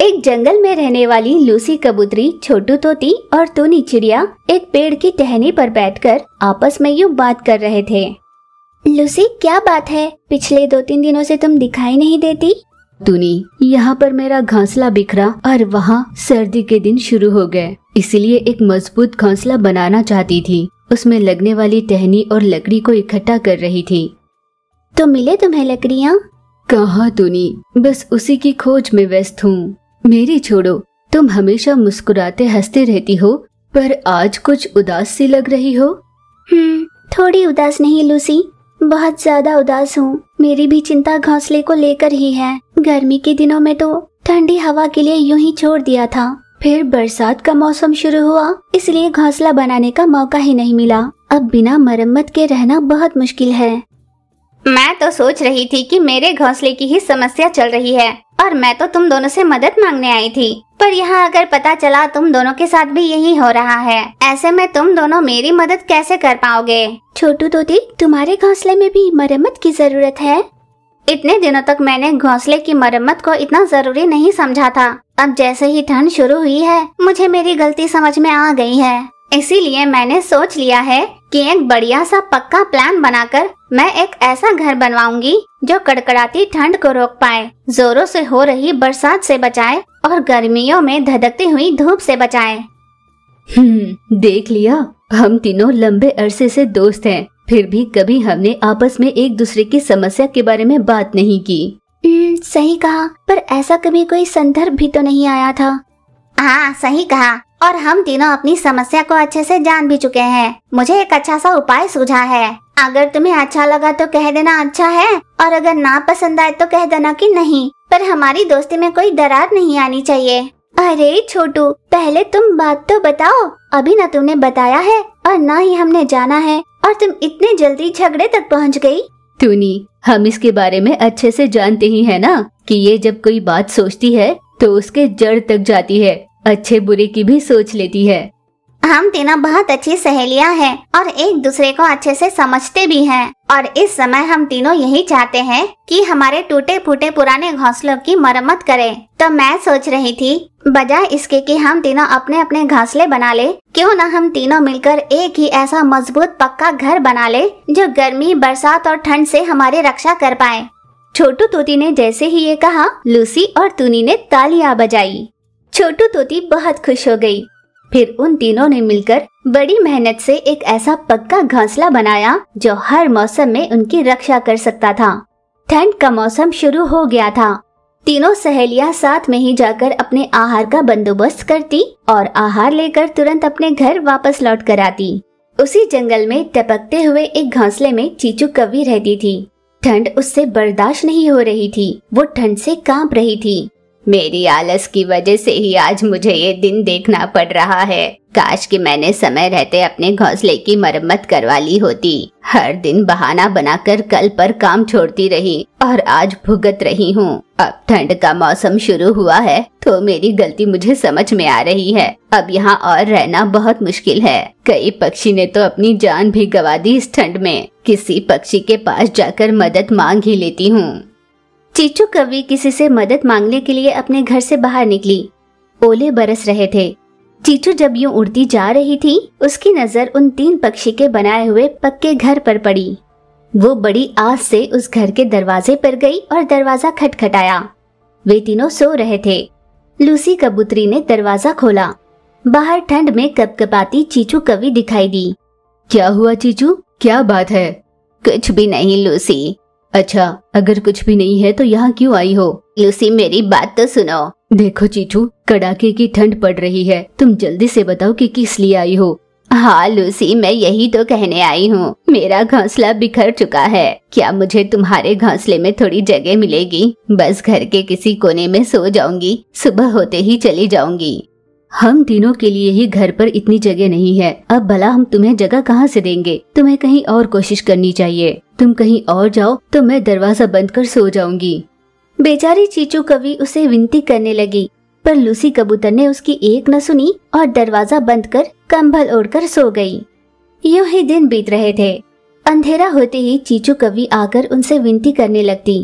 एक जंगल में रहने वाली लूसी कबूतरी, छोटू तोती और टूनी चिड़िया एक पेड़ की टहनी पर बैठकर आपस में यूं बात कर रहे थे। लूसी, क्या बात है? पिछले 2-3 दिनों से तुम दिखाई नहीं देती। टूनी, यहाँ पर मेरा घोंसला बिखरा और वहाँ सर्दी के दिन शुरू हो गए, इसलिए एक मजबूत घोंसला बनाना चाहती थी। उसमें लगने वाली टहनी और लकड़ी को इकट्ठा कर रही थी। तो मिले तुम्हें लकड़ियाँ? कहाँ टूनी, बस उसी की खोज में व्यस्त हूँ। मेरी छोड़ो, तुम हमेशा मुस्कुराते हंसते रहती हो, पर आज कुछ उदास सी लग रही हो। थोड़ी उदास नहीं लूसी, बहुत ज्यादा उदास हूँ। मेरी भी चिंता घोंसले को लेकर ही है। गर्मी के दिनों में तो ठंडी हवा के लिए यूं ही छोड़ दिया था, फिर बरसात का मौसम शुरू हुआ, इसलिए घोंसला बनाने का मौका ही नहीं मिला। अब बिना मरम्मत के रहना बहुत मुश्किल है। मैं तो सोच रही थी कि मेरे घोंसले की ही समस्या चल रही है और मैं तो तुम दोनों से मदद मांगने आई थी, पर यहाँ अगर पता चला तुम दोनों के साथ भी यही हो रहा है, ऐसे में तुम दोनों मेरी मदद कैसे कर पाओगे? छोटू तोती, तुम्हारे घोंसले में भी मरम्मत की जरूरत है। इतने दिनों तक मैंने घोंसले की मरम्मत को इतना जरूरी नहीं समझा था। अब जैसे ही ठंड शुरू हुई है, मुझे मेरी गलती समझ में आ गई है। इसीलिए मैंने सोच लिया है कि एक बढ़िया सा पक्का प्लान बनाकर मैं एक ऐसा घर बनवाऊंगी जो कड़कड़ाती ठंड को रोक पाए, जोरों से हो रही बरसात से बचाए और गर्मियों में धधकती हुई धूप से बचाए। देख लिया, हम तीनों लंबे अरसे से दोस्त हैं, फिर भी कभी हमने आपस में एक दूसरे की समस्या के बारे में बात नहीं की। सही कहा, पर ऐसा कभी कोई संदर्भ भी तो नहीं आया था। हाँ, सही कहा। और हम तीनों अपनी समस्या को अच्छे से जान भी चुके हैं। मुझे एक अच्छा सा उपाय सूझा है। अगर तुम्हें अच्छा लगा तो कह देना अच्छा है, और अगर ना पसंद आए तो कह देना कि नहीं, पर हमारी दोस्ती में कोई दरार नहीं आनी चाहिए। अरे छोटू, पहले तुम बात तो बताओ। अभी ना तुमने बताया है और ना ही हमने जाना है, और तुम इतने जल्दी झगड़े तक पहुंच गई। टूनी, हम इसके बारे में अच्छे से जानते ही है ना कि ये जब कोई बात सोचती है तो उसके जड़ तक जाती है, अच्छे बुरे की भी सोच लेती है। हम तीनों बहुत अच्छी सहेलियां हैं और एक दूसरे को अच्छे से समझते भी हैं, और इस समय हम तीनों यही चाहते हैं कि हमारे टूटे फूटे पुराने घोंसलों की मरम्मत करें। तो मैं सोच रही थी, बजाय इसके कि हम तीनों अपने अपने घोंसले बना ले, क्यों ना हम तीनों मिलकर एक ही ऐसा मजबूत पक्का घर बना ले जो गर्मी, बरसात और ठंड से हमारी रक्षा कर पाए। छोटू तोती ने जैसे ही ये कहा, लूसी और टूनी ने तालियां बजाई। छोटू तोती बहुत खुश हो गई। फिर उन तीनों ने मिलकर बड़ी मेहनत से एक ऐसा पक्का घोंसला बनाया जो हर मौसम में उनकी रक्षा कर सकता था। ठंड का मौसम शुरू हो गया था। तीनों सहेलियां साथ में ही जाकर अपने आहार का बंदोबस्त करती और आहार लेकर तुरंत अपने घर वापस लौट कर आती। उसी जंगल में टपकते हुए एक घोंसले में चीचू कौवी रहती थी। ठंड उससे बर्दाश्त नहीं हो रही थी, वो ठंड से कांप रही थी। मेरी आलस की वजह से ही आज मुझे ये दिन देखना पड़ रहा है। काश कि मैंने समय रहते अपने घोंसले की मरम्मत करवा ली होती। हर दिन बहाना बनाकर कल पर काम छोड़ती रही और आज भुगत रही हूँ। अब ठंड का मौसम शुरू हुआ है तो मेरी गलती मुझे समझ में आ रही है। अब यहाँ और रहना बहुत मुश्किल है। कई पक्षी ने तो अपनी जान भी गंवा दी इस ठंड में। किसी पक्षी के पास जाकर मदद मांग ही लेती हूँ। चीचू कौवी किसी से मदद मांगने के लिए अपने घर से बाहर निकली। ओले बरस रहे थे। चीचू जब यूं उड़ती जा रही थी, उसकी नजर उन 3 पक्षी के बनाए हुए पक्के घर पर पड़ी। वो बड़ी आस से उस घर के दरवाजे पर गई और दरवाजा खटखटाया। वे तीनों सो रहे थे। लूसी कबूतरी ने दरवाजा खोला। बाहर ठंड में कपकपाती चीचू कौवी दिखाई दी। क्या हुआ चीचू, क्या बात है? कुछ भी नहीं लूसी। अच्छा, अगर कुछ भी नहीं है तो यहाँ क्यों आई हो? लूसी, मेरी बात तो सुनो। देखो चीचू, कड़ाके की ठंड पड़ रही है, तुम जल्दी से बताओ कि किस लिए आई हो। हाँ लूसी, मैं यही तो कहने आई हूँ। मेरा घोंसला बिखर चुका है। क्या मुझे तुम्हारे घोंसले में थोड़ी जगह मिलेगी? बस घर के किसी कोने में सो जाऊंगी, सुबह होते ही चली जाऊंगी। हम तीनों के लिए ही घर पर इतनी जगह नहीं है। अब भला हम तुम्हें जगह कहाँ से देंगे? तुम्हें कहीं और कोशिश करनी चाहिए। तुम कहीं और जाओ तो मैं दरवाजा बंद कर सो जाऊंगी। बेचारी चीचू कौवी उसे विनती करने लगी, पर लूसी कबूतर ने उसकी एक न सुनी और दरवाजा बंद कर कंबल ओढ़कर सो गई। यूं ही दिन बीत रहे थे। अंधेरा होते ही चीचू कौवी आकर उनसे विनती करने लगती।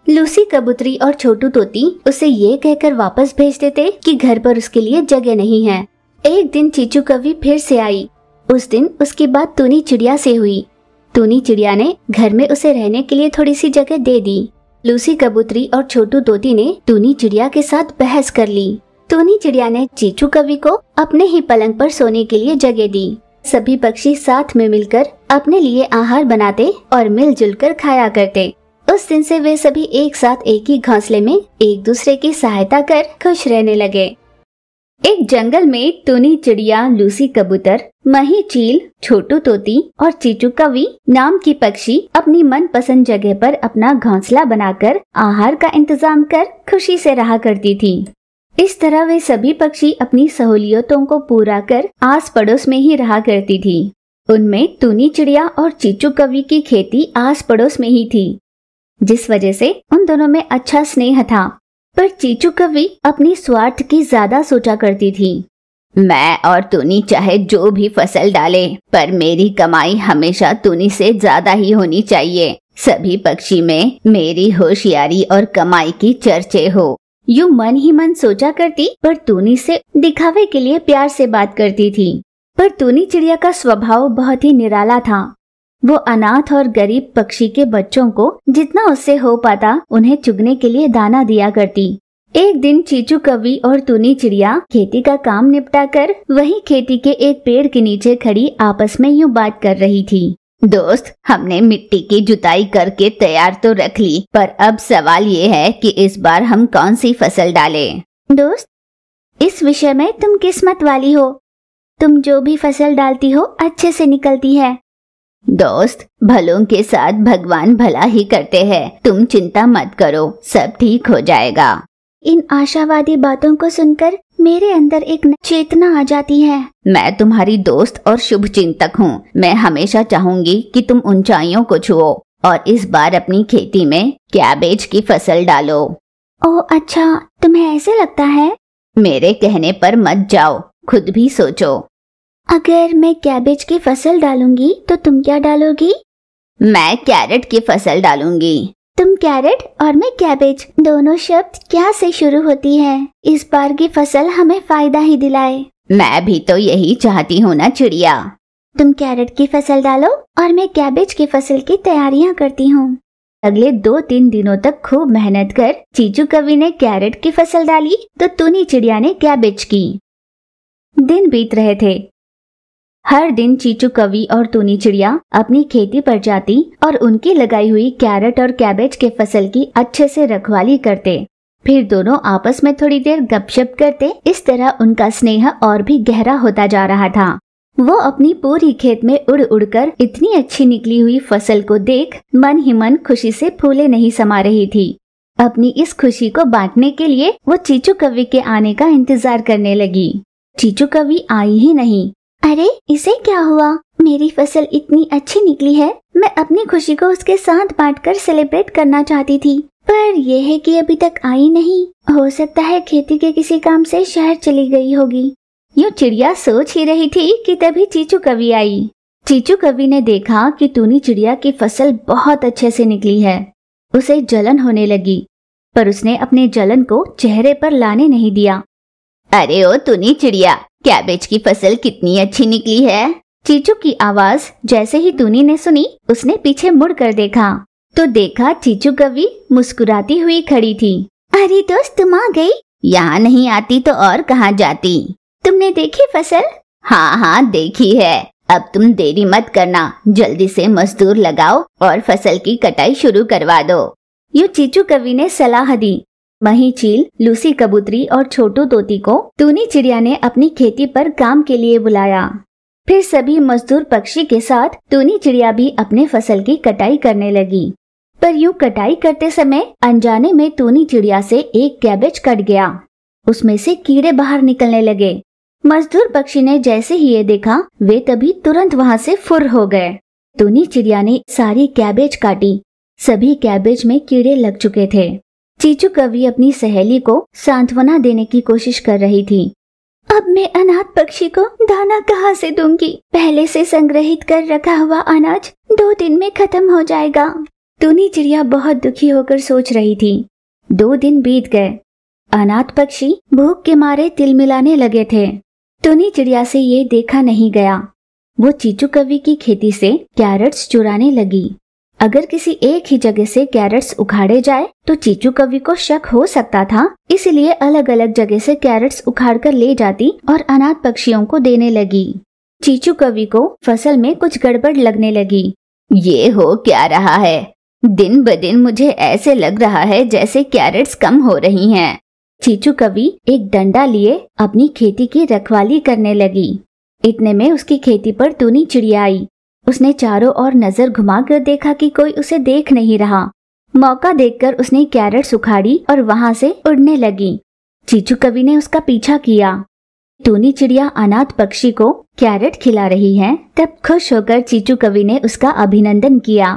लूसी कबूतरी और छोटू तोती उसे ये कहकर वापस भेज देते कि घर पर उसके लिए जगह नहीं है। एक दिन चीचू कौवी फिर से आई। उस दिन उसकी बात टूनी चिड़िया से हुई। टूनी चिड़िया ने घर में उसे रहने के लिए थोड़ी सी जगह दे दी। लूसी कबूतरी और छोटू तोती ने टूनी चिड़िया के साथ बहस कर ली। टूनी चिड़िया ने चीचू कौवी को अपने ही पलंग पर सोने के लिए जगह दी। सभी पक्षी साथ में मिलकर अपने लिए आहार बनाते और मिलजुल कर खाया करते। उस दिन से वे सभी एक साथ एक ही घोंसले में एक दूसरे की सहायता कर खुश रहने लगे। एक जंगल में टूनी चिड़िया, लूसी कबूतर, मही चील, छोटू तोती और चीचू कौवी नाम की पक्षी अपनी मनपसंद जगह पर अपना घोंसला बनाकर आहार का इंतजाम कर खुशी से रहा करती थी। इस तरह वे सभी पक्षी अपनी सहूलियतों को पूरा कर आस पड़ोस में ही रहा करती थी। उनमें टूनी चिड़िया और चीचू कौवी की खेती आस पड़ोस में ही थी, जिस वजह से उन दोनों में अच्छा स्नेह था। पर चीचू कौवी अपनी स्वार्थ की ज्यादा सोचा करती थी। मैं और टूनी चाहे जो भी फसल डाले, पर मेरी कमाई हमेशा टूनी से ज्यादा ही होनी चाहिए। सभी पक्षी में मेरी होशियारी और कमाई की चर्चे हो। यूं मन ही मन सोचा करती, पर टूनी से दिखावे के लिए प्यार से बात करती थी। पर टूनी चिड़िया का स्वभाव बहुत ही निराला था। वो अनाथ और गरीब पक्षी के बच्चों को जितना उससे हो पाता उन्हें चुगने के लिए दाना दिया करती। एक दिन चीचू कौवी और टूनी चिड़िया खेती का काम निपटा कर वही खेती के एक पेड़ के नीचे खड़ी आपस में यूं बात कर रही थी। दोस्त, हमने मिट्टी की जुताई करके तैयार तो रख ली, पर अब सवाल ये है कि इस बार हम कौन सी फसल डालें? दोस्त, इस विषय में तुम किस्मत वाली हो। तुम जो भी फसल डालती हो अच्छे से निकलती है। दोस्त, भलों के साथ भगवान भला ही करते हैं। तुम चिंता मत करो, सब ठीक हो जाएगा। इन आशावादी बातों को सुनकर मेरे अंदर एक चेतना आ जाती है। मैं तुम्हारी दोस्त और शुभ चिंतक हूँ। मैं हमेशा चाहूंगी कि तुम ऊंचाइयों को छुओ और इस बार अपनी खेती में कैबेज की फसल डालो। ओह अच्छा, तुम्हें ऐसे लगता है? मेरे कहने पर मत जाओ, खुद भी सोचो। अगर मैं कैबेज की फसल डालूंगी तो तुम क्या डालोगी? मैं कैरेट की फसल डालूंगी। तुम कैरेट और मैं कैबेज, दोनों शब्द क्या से शुरू होती है। इस बार की फसल हमें फायदा ही दिलाए। मैं भी तो यही चाहती हूँ ना चिड़िया। तुम कैरेट की फसल डालो और मैं कैबेज की फसल की तैयारियां करती हूँ। अगले 2-3 दिनों तक खूब मेहनत कर चीचू कौवी ने कैरेट की फसल डाली तो टूनी चिड़िया ने कैबेज की। दिन बीत रहे थे। हर दिन चीचू कौवी और टूनी चिड़िया अपनी खेती पर जाती और उनकी लगाई हुई कैरेट और कैबेज के फसल की अच्छे से रखवाली करते। फिर दोनों आपस में थोड़ी देर गपशप करते। इस तरह उनका स्नेह और भी गहरा होता जा रहा था। वो अपनी पूरी खेत में उड़ उड़कर इतनी अच्छी निकली हुई फसल को देख मन ही मन खुशी से फूले नहीं समा रही थी। अपनी इस खुशी को बांटने के लिए वो चीचू कौवी के आने का इंतजार करने लगी। चीचू कौवी आई ही नहीं। अरे, इसे क्या हुआ? मेरी फसल इतनी अच्छी निकली है, मैं अपनी खुशी को उसके साथ बांटकर सेलिब्रेट करना चाहती थी, पर यह है कि अभी तक आई नहीं। हो सकता है खेती के किसी काम से शहर चली गई होगी। यूं चिड़िया सोच ही रही थी कि तभी चीचू कौवी आई। चीचू कौवी ने देखा कि टूनी चिड़िया की फसल बहुत अच्छे से निकली है। उसे जलन होने लगी, पर उसने अपने जलन को चेहरे पर लाने नहीं दिया। अरे ओ टूनी चिड़िया, कैबेज की फसल कितनी अच्छी निकली है। चीचू की आवाज जैसे ही टूनी ने सुनी, उसने पीछे मुड़कर देखा तो देखा चीचू कौवी मुस्कुराती हुई खड़ी थी। अरे दोस्त, तुम आ गई। यहाँ नहीं आती तो और कहाँ जाती? तुमने देखी फसल? हाँ, देखी है। अब तुम देरी मत करना, जल्दी से मजदूर लगाओ और फसल की कटाई शुरू करवा दो। यूं चीचू कौवी ने सलाह दी। मही चील, लूसी कबूतरी और छोटू तोती को टूनी चिड़िया ने अपनी खेती पर काम के लिए बुलाया। फिर सभी मजदूर पक्षी के साथ टूनी चिड़िया भी अपने फसल की कटाई करने लगी। पर यूं कटाई करते समय अनजाने में टूनी चिड़िया से एक कैबेज कट गया। उसमें से कीड़े बाहर निकलने लगे। मजदूर पक्षी ने जैसे ही ये देखा, वे तभी तुरंत वहाँ से फुर हो गए। टूनी चिड़िया ने सारी कैबेज काटी। सभी कैबेज में कीड़े लग चुके थे। चीचू कौवी अपनी सहेली को सांत्वना देने की कोशिश कर रही थी। अब मैं अनाथ पक्षी को दाना कहाँ से दूंगी? पहले से संग्रहित कर रखा हुआ अनाज 2 दिन में खत्म हो जाएगा। टूनी चिड़िया बहुत दुखी होकर सोच रही थी। 2 दिन बीत गए। अनाथ पक्षी भूख के मारे तिलमिलाने लगे थे। टूनी चिड़िया से ये देखा नहीं गया। वो चीचू कौवी की खेती से कैरेट्स चुराने लगी। अगर किसी एक ही जगह से कैरेट्स उखाड़े जाए तो चीचू कौवी को शक हो सकता था, इसलिए अलग अलग जगह से कैरेट्स उखाड़ कर ले जाती और अनाथ पक्षियों को देने लगी। चीचू कौवी को फसल में कुछ गड़बड़ लगने लगी। ये हो क्या रहा है? दिन ब दिन मुझे ऐसे लग रहा है जैसे कैरेट्स कम हो रही हैं। चीचू कौवी एक डंडा लिए अपनी खेती की रखवाली करने लगी। इतने में उसकी खेती पर टूनी चिड़िया आई। उसने चारों ओर नजर घुमाकर देखा कि कोई उसे देख नहीं रहा। मौका देखकर उसने कैरेट्स उखाड़ी और वहां से उड़ने लगी। चीचू कौवी ने उसका पीछा किया। टूनी चिड़िया अनाथ पक्षी को कैरेट खिला रही है, तब खुश होकर चीचू कौवी ने उसका अभिनंदन किया।